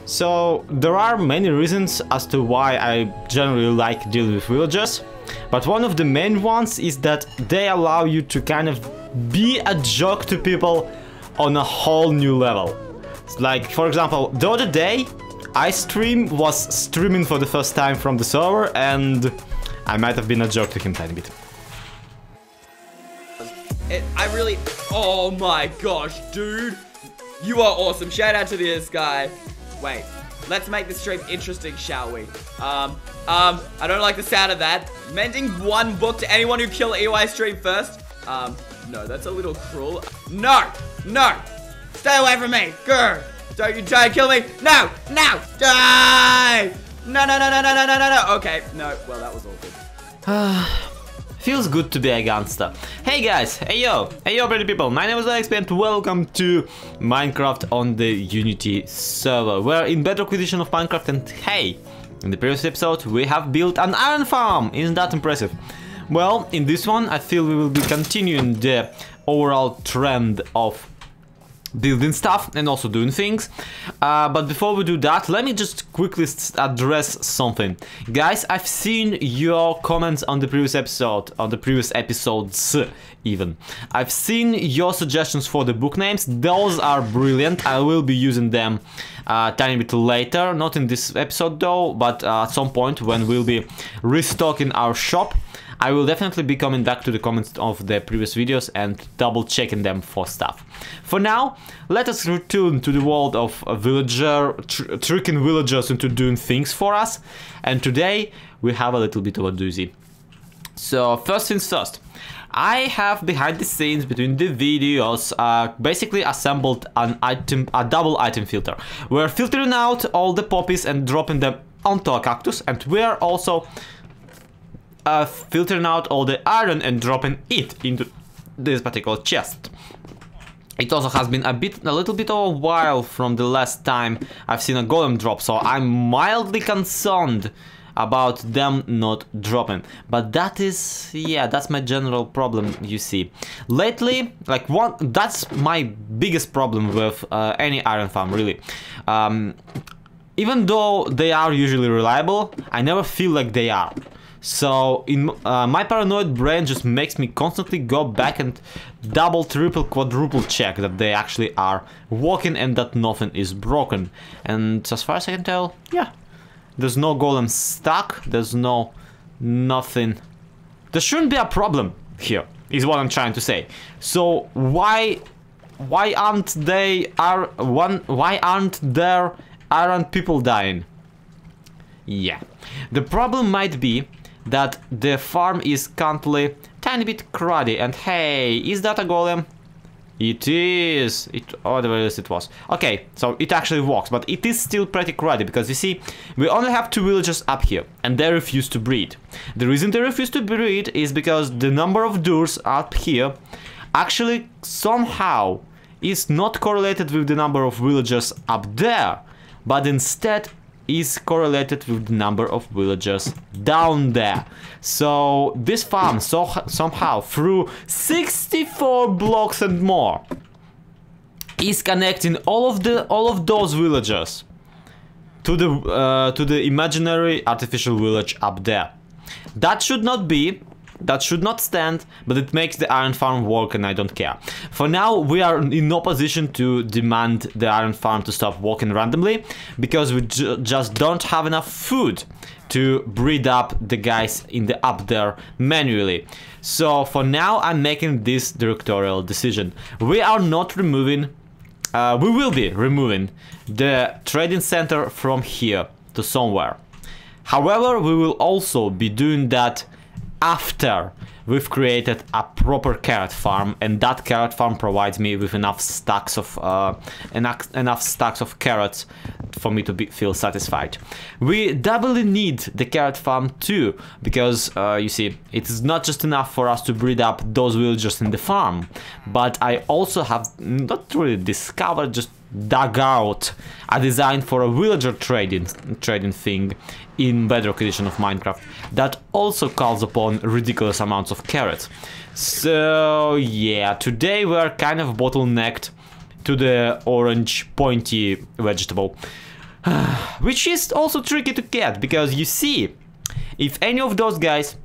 So there are many reasons as to why I generally like dealing with villagers, but one of the main ones is that they allow you to kind of be a joke to people on a whole new level. Like, for example, the other day Eystreem was streaming for the first time from the server, and I might have been a joke to him a tiny bit. Oh my gosh, dude, you are awesome. Shout out to this guy. Wait, let's make this stream interesting, shall we? I don't like the sound of that. Mending 1 book to anyone who kill Eystreem first. No, that's a little cruel. No, stay away from me. Grr. Don't you try and kill me. No, die. No. Okay, no, well, that was awkward. Feels good to be a gangster. Hey guys, hey yo, pretty people, my name is Zloyxp and welcome to Minecraft on the Unity server. We're in Bedrock edition of Minecraft, and hey, in the previous episode we have built an iron farm. Isn't that impressive? Well, in this one I feel we will be continuing the overall trend of building stuff and also doing things, but before we do that, let me just quickly address something. Guys, I've seen your comments on the previous episode, on the previous episodes even. I've seen your suggestions for the book names. Those are brilliant. I will be using them a tiny bit later, not in this episode though, but at some point when we'll be restocking our shop, I will definitely be coming back to the comments of the previous videos and double checking them for stuff. For now, let us return to the world of a villager, tricking villagers into doing things for us. And today we have a little bit of a doozy. So first things first, I have behind the scenes between the videos basically assembled a double item filter. We're filtering out all the poppies and dropping them onto a cactus, and we're also filtering out all the iron and dropping it into this particular chest. It also has been a little bit of a while from the last time I've seen a golem drop, so I'm mildly concerned about them not dropping. But that is, yeah, that's my general problem, you see. Lately, like that's my biggest problem with any iron farm, really. Even though they are usually reliable, I never feel like they are. So in my paranoid brain just makes me constantly go back and double, triple, quadruple check that they actually are working and that nothing is broken. And as far as I can tell, yeah, there's no golem stuck, there's nothing. There shouldn't be a problem here, is what I'm trying to say. So why aren't there iron people dying? Yeah, the problem might be that the farm is currently tiny bit cruddy, and hey, is that a golem? It is. Oh, the way it was. Okay, so it actually works, but it is still pretty cruddy because you see, we only have 2 villagers up here, and they refuse to breed. The reason they refuse to breed is because the number of doors up here actually somehow is not correlated with the number of villagers up there, but instead is correlated with the number of villagers down there. So this farm somehow through 64 blocks and more is connecting all of those villagers to the imaginary artificial village up there. That should not be. That should not stand, but it makes the iron farm work, and I don't care. For now, we are in no position to demand the iron farm to stop working randomly, because we just don't have enough food to breed up the guys in the up there manually. So for now, I'm making this directorial decision. We are not removing, we will be removing the trading center from here to somewhere. However, we will also be doing that after we've created a proper carrot farm, and that carrot farm provides me with enough stacks of carrots for me to feel satisfied. We doubly need the carrot farm too, because you see, it's not just enough for us to breed up those villagers in the farm, but I also have not really discovered, just dug out a design for a villager trading thing in Bedrock edition of Minecraft that also calls upon ridiculous amounts of carrots. So yeah, today we are kind of bottlenecked to the orange pointy vegetable. which is also tricky to get, because you see, if any of those guys,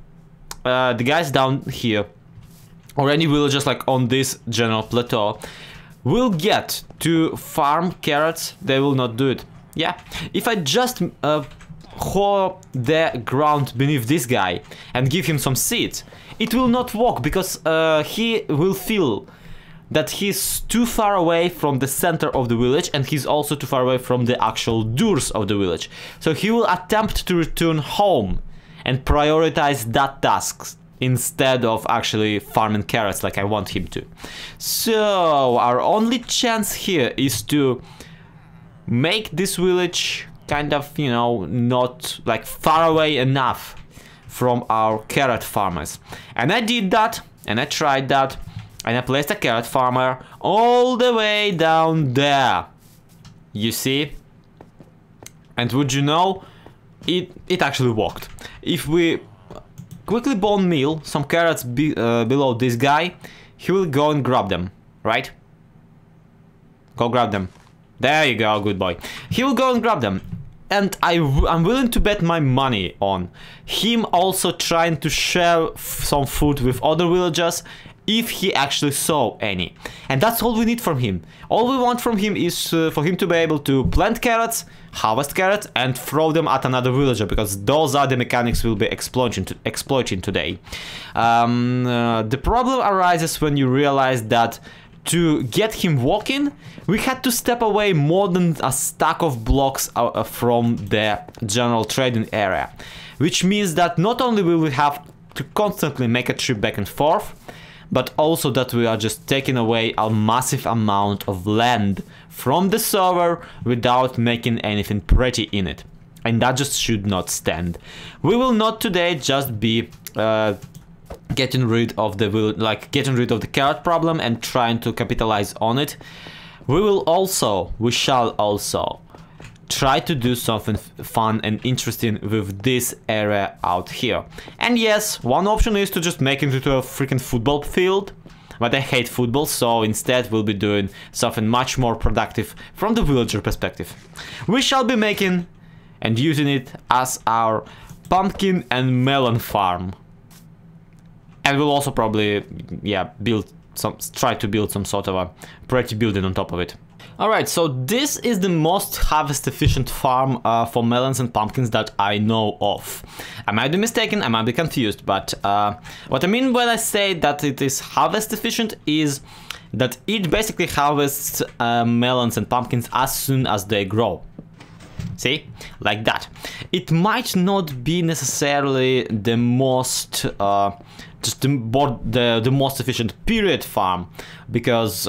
the guys down here, or any villagers like on this general plateau, will get to farm carrots, they will not do it. Yeah, if I just hoe the ground beneath this guy and give him some seeds, it will not work, because he will feel that he's too far away from the center of the village, and he's also too far away from the actual doors of the village. So he will attempt to return home and prioritize that task instead of actually farming carrots like I want him to. So our only chance here is to make this village kind of, you know, not like far away enough from our carrot farmers. And I did that, and I tried that, and I placed a carrot farmer all the way down there. You see? And would you know, it actually worked. If we quickly bone meal some carrots below this guy, he will go and grab them, right? Go grab them. There you go, good boy. He will go and grab them. And I'm willing to bet my money on him also trying to share some food with other villagers, if he actually saw any. And that's all we need from him. All we want from him is for him to be able to plant carrots, harvest carrots, and throw them at another villager, because those are the mechanics we'll be exploiting today. The problem arises when you realize that to get him walking, we had to step away more than a stack of blocks from the general trading area. Which means that not only will we have to constantly make a trip back and forth, but also that we are just taking away a massive amount of land from the server without making anything pretty in it. And that just should not stand. We will not today just be getting rid of the carrot problem and trying to capitalize on it. We shall also try to do something fun and interesting with this area out here. And yes, one option is to just make it into a freaking football field, but I hate football, so instead we'll be doing something much more productive from the villager perspective. We shall be making and using it as our pumpkin and melon farm. And we'll also probably, yeah, try to build some sort of a pretty building on top of it. Alright, so this is the most harvest efficient farm for melons and pumpkins that I know of. I might be mistaken, I might be confused, but what I mean when I say that it is harvest efficient is that it basically harvests melons and pumpkins as soon as they grow. See? Like that. It might not be necessarily the most the most efficient period farm, because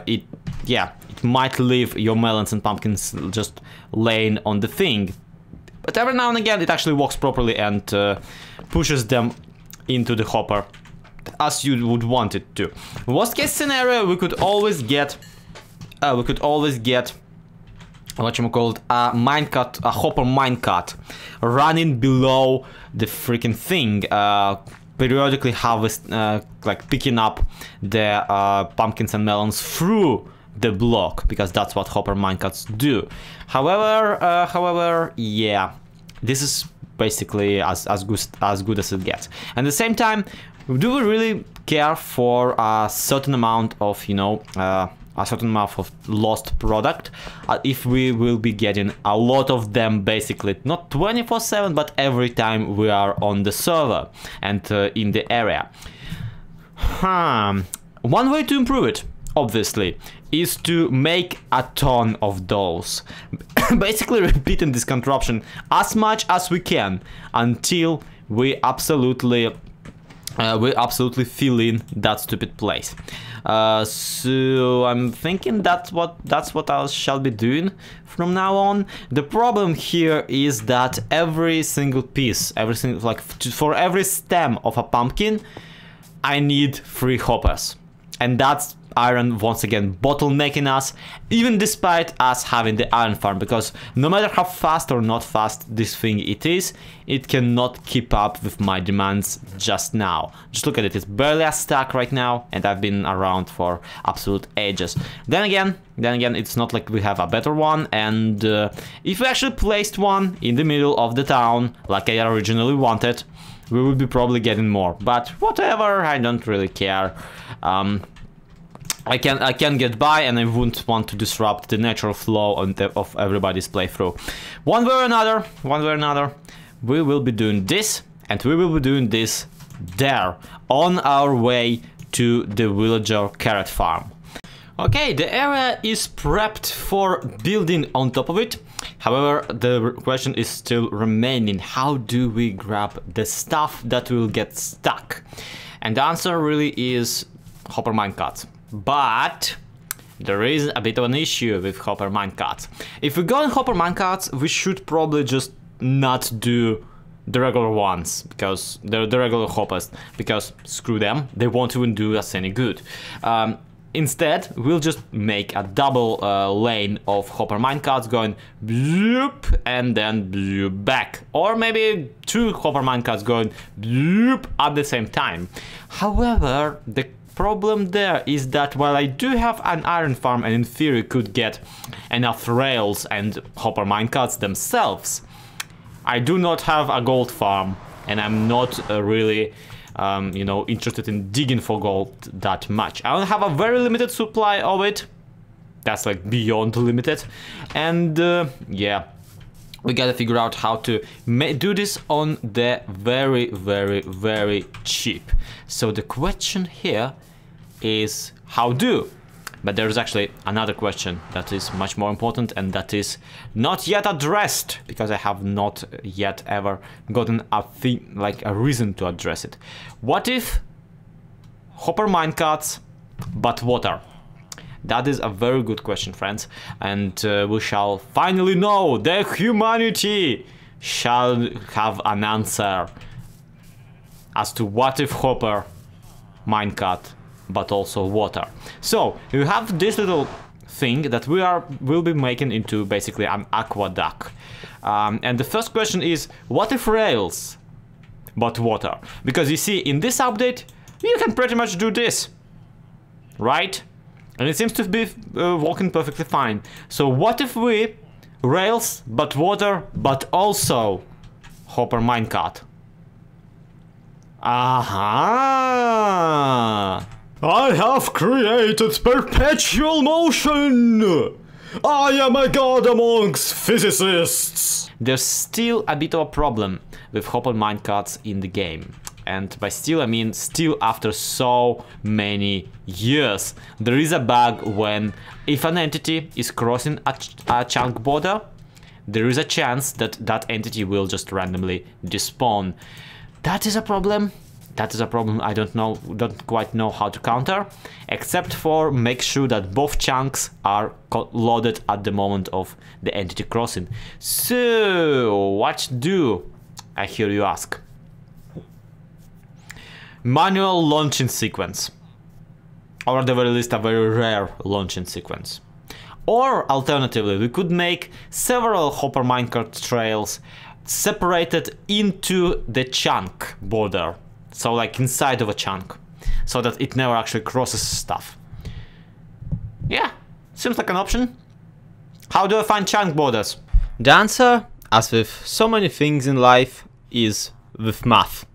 it might leave your melons and pumpkins just laying on the thing, but every now and again it actually works properly and pushes them into the hopper as you would want it to. Worst case scenario, we could always get whatchamacallit, a minecart, a hopper minecart running below the freaking thing, periodically like picking up the pumpkins and melons through the block, because that's what hopper minecarts do. However, yeah, this is basically as good as it gets. And at the same time, do we really care for a certain amount of, you know, a certain amount of lost product if we will be getting a lot of them, basically not 24/7, but every time we are on the server and in the area? One way to improve it, obviously, is to make a ton of those. Basically repeating this contraption as much as we can until we absolutely fill in that stupid place. So I'm thinking that's what I shall be doing from now on. The problem here is that every single piece, for every stem of a pumpkin, I need 3 hoppers. And that's iron once again bottlenecking us, even despite us having the iron farm, because no matter how fast or not fast this thing it cannot keep up with my demands just now. Just look at it, it's barely a stack right now, and I've been around for absolute ages. Then again, it's not like we have a better one, and if we actually placed one in the middle of the town, like I originally wanted, we would be probably getting more, but whatever, I don't really care. I can get by, and I wouldn't want to disrupt the natural flow of everybody's playthrough. One way or another, we will be doing this, and we will be doing this there, on our way to the villager carrot farm. Okay, the area is prepped for building on top of it. However, the question is still remaining. How do we grab the stuff that will get stuck? And the answer really is hopper minecarts. But there is a bit of an issue with hopper minecarts. If we go on hopper minecarts, we should probably just not do the regular ones, because they're the regular hoppers, because screw them, they won't even do us any good. Instead, we'll just make a double lane of hopper minecarts going bloop and then bloop back. Or maybe 2 hopper minecarts going bloop at the same time. However, the problem there is that while I do have an iron farm and in theory could get enough rails and hopper minecarts themselves, I do not have a gold farm, and I'm not really you know, interested in digging for gold that much. I don't have a very limited supply of it. That's like beyond limited. And yeah, we gotta figure out how to do this on the very cheap. So the question here is how do? But there's actually another question that is much more important, and that is not yet addressed, because I have not yet ever gotten a thing, like a reason to address it. What if hopper minecarts but water? That is a very good question, friends, and we shall finally know. The humanity shall have an answer as to what if hopper minecart but also water. So you have this little thing that we'll be making into basically an aqueduct. And the first question is, what if rails but water? Because you see, in this update you can pretty much do this, right? And it seems to be working perfectly fine. So what if we rails but water but also hopper minecart? Aha! I have created perpetual motion! I am a god amongst physicists! There's still a bit of a problem with hopper minecarts in the game. And by still, I mean still after so many years. There is a bug when, if an entity is crossing a chunk border, there is a chance that that entity will just randomly despawn. That is a problem. That is a problem I don't quite know how to counter, except for make sure that both chunks are loaded at the moment of the entity crossing. So, what do, I hear you ask? Manual launching sequence, or at the very least a very rare launching sequence. Or alternatively, we could make several hopper minecart trails separated into the chunk border. So like inside of a chunk, so that it never actually crosses stuff. Yeah, seems like an option. How do I find chunk borders? The answer, as with so many things in life, is with math.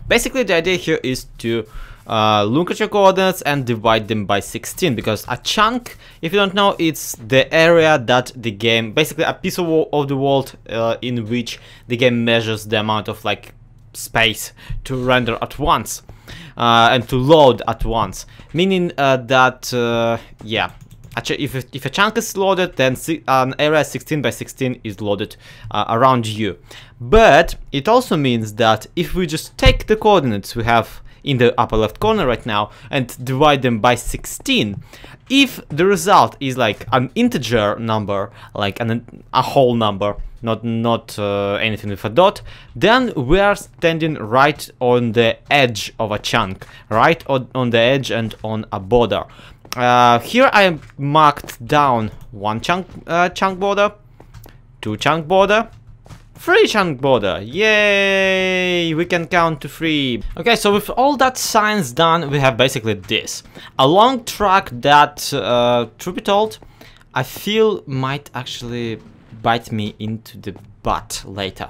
Basically the idea here is to look at your coordinates and divide them by 16, because a chunk, if you don't know, it's the area that the game, basically a piece of the world in which the game measures the amount of like space to render at once and to load at once, meaning that yeah, actually if a chunk is loaded, then an area 16 by 16 is loaded around you. But it also means that if we just take the coordinates we have in the upper left corner right now and divide them by 16, if the result is like an integer number, like a whole number, not anything with a dot, then we are standing right on the edge of a chunk, right on the edge and on a border. Here I marked down 1 chunk border, 2 chunk border, 3 chunk border. Yay! We can count to 3. Okay, so with all that science done, we have basically this. A long track that, truth be told, I feel might actually bite me into the butt later.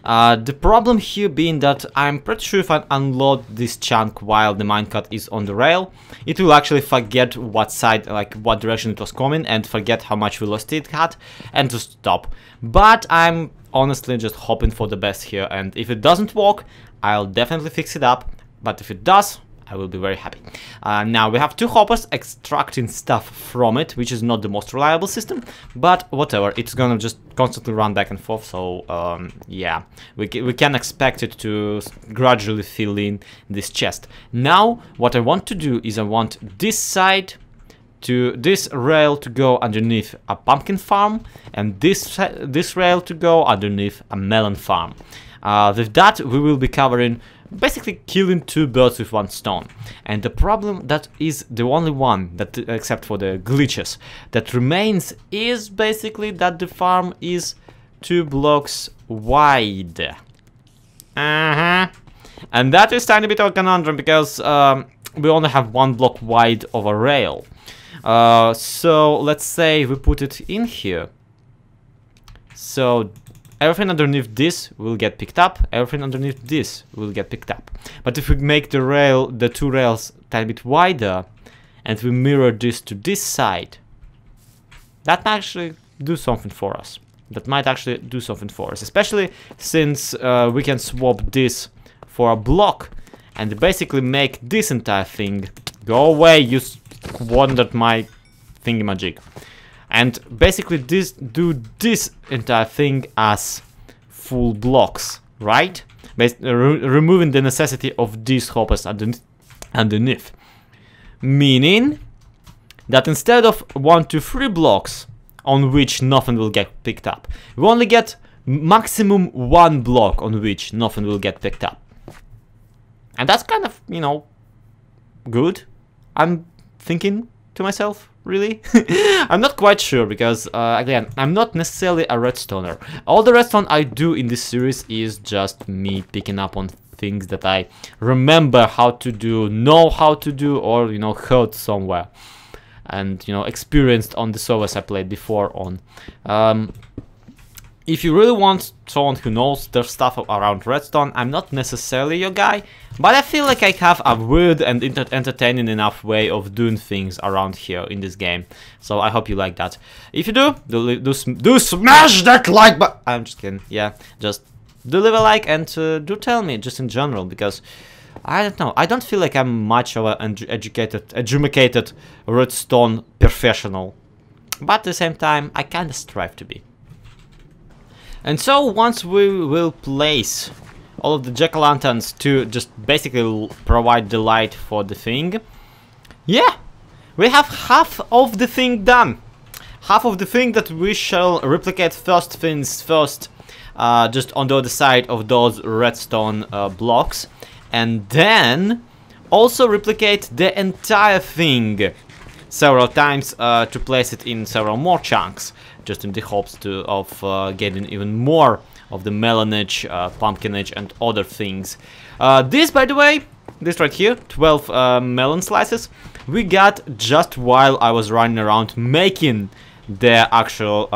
The problem here being that I'm pretty sure if I unload this chunk while the minecart is on the rail, it will actually forget what side, like what direction it was coming, and forget how much velocity it had, and just stop. But I'm honestly just hoping for the best here, and if it doesn't work, I'll definitely fix it up, but if it does, I will be very happy. Now we have 2 hoppers extracting stuff from it, which is not the most reliable system, but whatever, it's gonna just constantly run back and forth, so yeah, we can expect it to gradually fill in this chest. Now what I want to do is I want this side to this rail to go underneath a pumpkin farm, and this rail to go underneath a melon farm. With that, we will be covering, basically killing 2 birds with 1 stone. And the problem that is the only one that, except for the glitches, that remains is basically that the farm is 2 blocks wide. And that is tiny bit of a conundrum because we only have 1 block wide of a rail. So let's say we put it in here. So everything underneath this will get picked up, everything underneath this will get picked up. But if we make the 2 rails a tiny bit wider, and we mirror this to this side, that might actually do something for us. Especially since we can swap this for a block, and basically make this entire thing go away. You squandered my thingamajig. And basically do this entire thing as full blocks, right? Removing the necessity of these hoppers underneath. Meaning that instead of 1, 2, 3 blocks on which nothing will get picked up, we only get maximum 1 block on which nothing will get picked up. And that's kind of, you know, good. I'm thinking to myself, really? I'm not quite sure because, again, I'm not necessarily a redstoner. All the redstone I do in this series is just me picking up on things that I remember how to do, know how to do, or, you know, heard somewhere. And, you know, experienced on the servers I played before on. If you really want someone who knows their stuff around redstone, I'm not necessarily your guy, but I feel like I have a weird and entertaining enough way of doing things around here in this game. So I hope you like that. If you do smash that like button. I'm just kidding. Yeah, just do leave a like and do tell me just in general, because I don't know. I don't feel like I'm much of an educated redstone professional, but at the same time, I kind of strive to be. And so once we will place all of the jack-o'-lanterns to just basically provide the light for the thing, yeah, we have half of the thing done. Half of the thing that we shall replicate first things first, just on the other side of those redstone blocks, and then also replicate the entire thing several times to place it in several more chunks, just in the hopes of getting even more of the melonage, pumpkinage, and other things. This, by the way, this right here, 12 melon slices, we got just while I was running around making the actual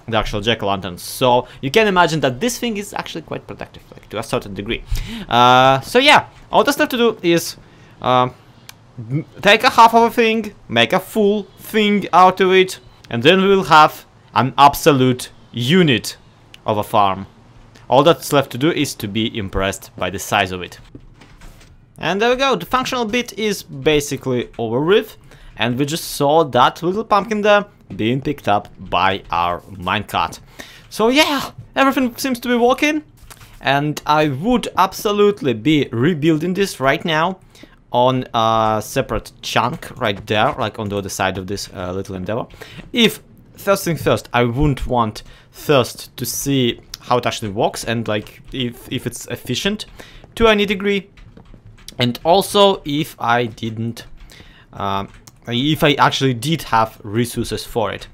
jack-o'-lanterns. So you can imagine that this thing is actually quite productive, like to a certain degree. So yeah, all that's left to do is take a half of a thing, make a full thing out of it, and then we will have an absolute unit of a farm. All that's left to do is to be impressed by the size of it. And there we go, the functional bit is basically over with, and we just saw that little pumpkin there being picked up by our minecart. So yeah, everything seems to be working, and I would absolutely be rebuilding this right now on a separate chunk right there, like on the other side of this little endeavor. If first thing first, I wouldn't want first to see how it actually works and like if it's efficient to any degree, and also if I didn't if I actually did have resources for it.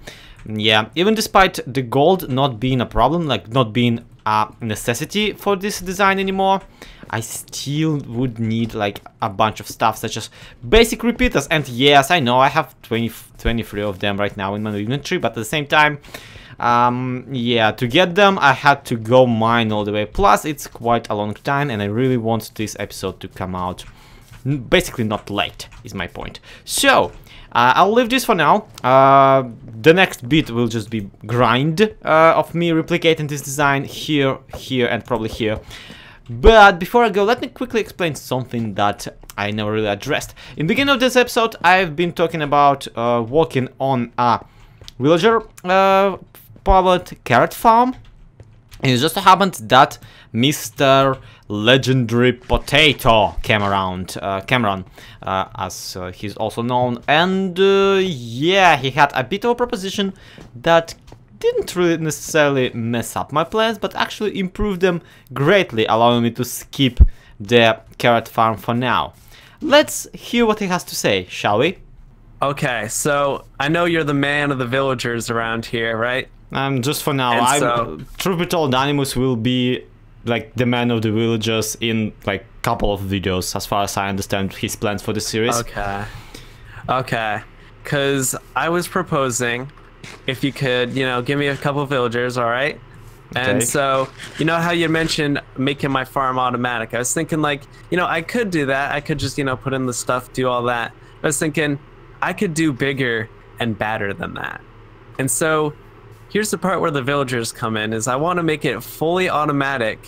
Yeah, even despite the gold not being a problem, like not being a necessity for this design anymore, I still would need like a bunch of stuff such as basic repeaters. And yes, I know I have 23 of them right now in my inventory, but at the same time, yeah, to get them I had to go mine all the way. Plus it's quite a long time and I really want this episode to come out basically not late, is my point. So I'll leave this for now. The next bit will just be grind of me replicating this design here, here, and probably here. But before I go, let me quickly explain something that I never really addressed. In the beginning of this episode, I've been talking about working on a villager powered carrot farm. And it just so happened that Mr. Legendary Potato came around, Cameron, as he's also known, and yeah, he had a bit of a proposition that didn't really necessarily mess up my plans, but actually improved them greatly, allowing me to skip the carrot farm for now. Let's hear what he has to say, shall we? Okay, so I know you're the man of the villagers around here, right? Just for now. Truth be told, Animus will be like the man of the villagers in like couple of videos, as far as I understand his plans for the series. Okay. Okay. Because I was proposing if you could, you know, give me a couple of villagers, all right? And Okay. so, you know how you mentioned making my farm automatic? I was thinking like, you know, I could do that. I could just, you know, put in the stuff, do all that. I was thinking I could do bigger and badder than that. And so here's the part where the villagers come in, is I want to make it fully automatic,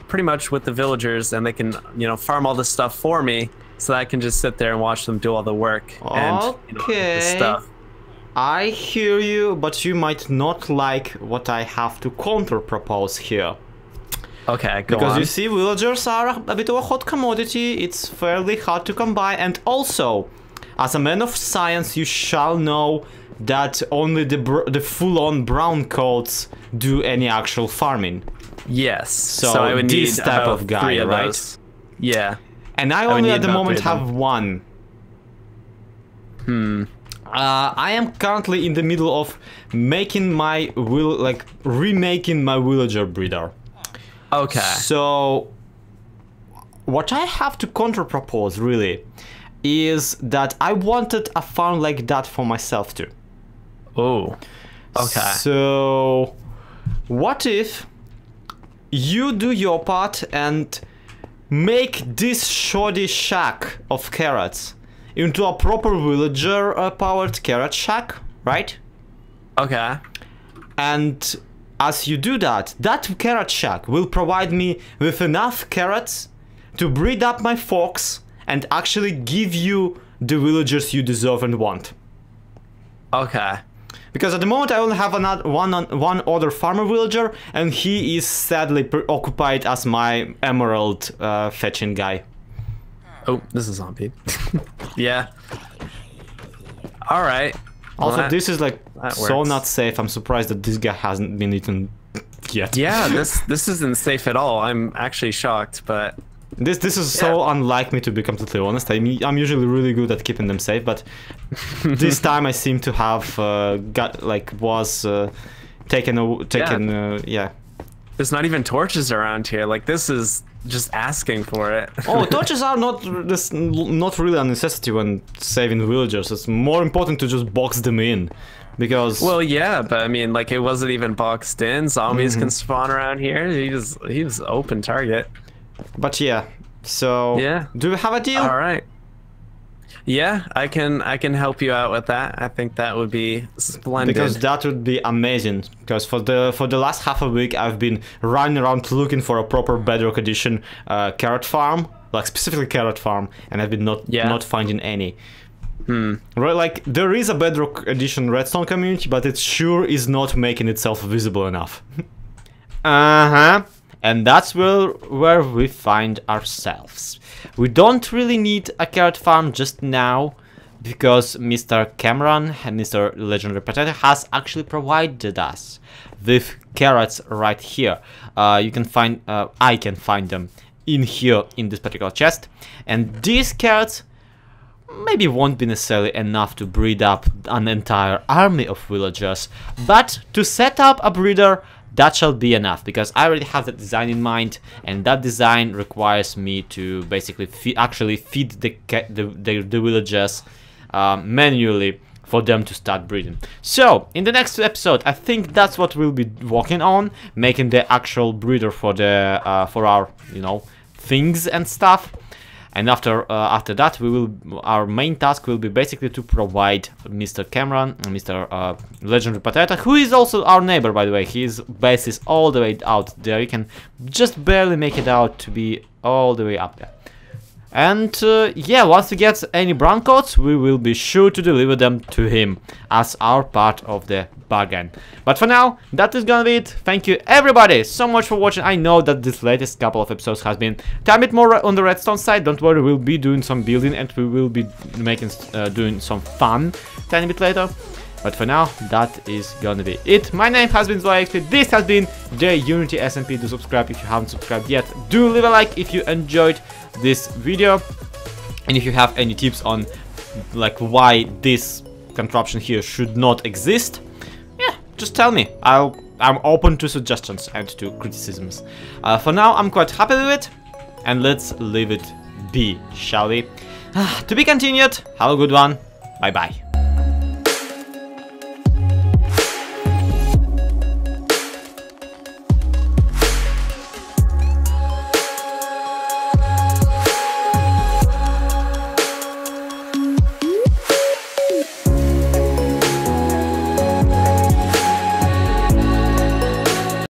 pretty much with the villagers, and they can, you know, farm all this stuff for me, so that I can just sit there and watch them do all the work and, you know, the stuff. I hear you, but you might not like what I have to counter-propose here. Okay, go Because on. you see, villagers are a bit of a hot commodity, it's fairly hard to come by, and also, as a man of science, you shall know that only the full-on brown coats do any actual farming. Yes. So I would this need type about of guy, 3 of right? those. Yeah. And I would only need at the about moment 3 of them. have one. I am currently in the middle of making my remaking my villager breeder. Okay. So what I have to counter-propose really is that I wanted a farm like that for myself too. Oh. Okay. So what if you do your part and make this shoddy shack of carrots into a proper villager powered carrot shack, right? Okay. And as you do that, that carrot shack will provide me with enough carrots to breed up my fox and actually give you the villagers you deserve and want. Okay. Because at the moment I only have one other farmer villager, and he is sadly preoccupied as my emerald fetching guy. Oh, this is zombie. Yeah. All right. Also, Well, this is like so works. not safe. I'm surprised that this guy hasn't been eaten yet. Yeah, this isn't safe at all. I'm actually shocked, but This is so unlike me, to be completely honest. I'm usually really good at keeping them safe, but this time I seem to have taken. Yeah. there's not even torches around here. Like, this is just asking for it. Oh, torches are not really a necessity when saving villagers. It's more important to just box them in, because Well, yeah, but I mean, like, it wasn't even boxed in. Zombies can spawn around here. He's open target. But yeah. So Yeah. do we have a deal? All right. Yeah, I can help you out with that. I think that would be splendid. Because that would be amazing. Because for the last half a week I've been running around looking for a proper Bedrock Edition carrot farm, like specifically carrot farm, and I've been not finding any. Right, like there is a Bedrock Edition redstone community, but it sure is not making itself visible enough. And that's where we find ourselves. We don't really need a carrot farm just now, because Mr. Cameron and Mr. Legendary Potato has actually provided us with carrots right here. You can find, I can find them in here in this particular chest, and these carrots maybe won't be necessarily enough to breed up an entire army of villagers, but to set up a breeder, that shall be enough, because I already have the design in mind, and that design requires me to basically actually feed the villagers manually for them to start breeding. So in the next episode, I think that's what we'll be working on, making the actual breeder for the for our, you know, things and stuff. And after that, our main task will be basically to provide Mr. Cameron and Mr. Legendary Potato, who is also our neighbor, by the way. His base is all the way out there. You can just barely make it out to be all the way up there. And yeah, once we get any brown coats, we will be sure to deliver them to him as our part of the bargain. But for now, that is gonna be it. Thank you everybody so much for watching. I know that this latest couple of episodes has been a bit more on the redstone side. Don't worry, we'll be doing some building and we will be making doing some fun tiny bit later. But for now, that is gonna be it. My name has been Zloyxp. This has been the Unity SMP. Do subscribe if you haven't subscribed yet. Do leave a like if you enjoyed this video. And if you have any tips on like why this contraption here should not exist, yeah, just tell me. I'm open to suggestions and to criticisms. For now, I'm quite happy with it. And let's leave it be, shall we? To be continued. Have a good one. Bye bye.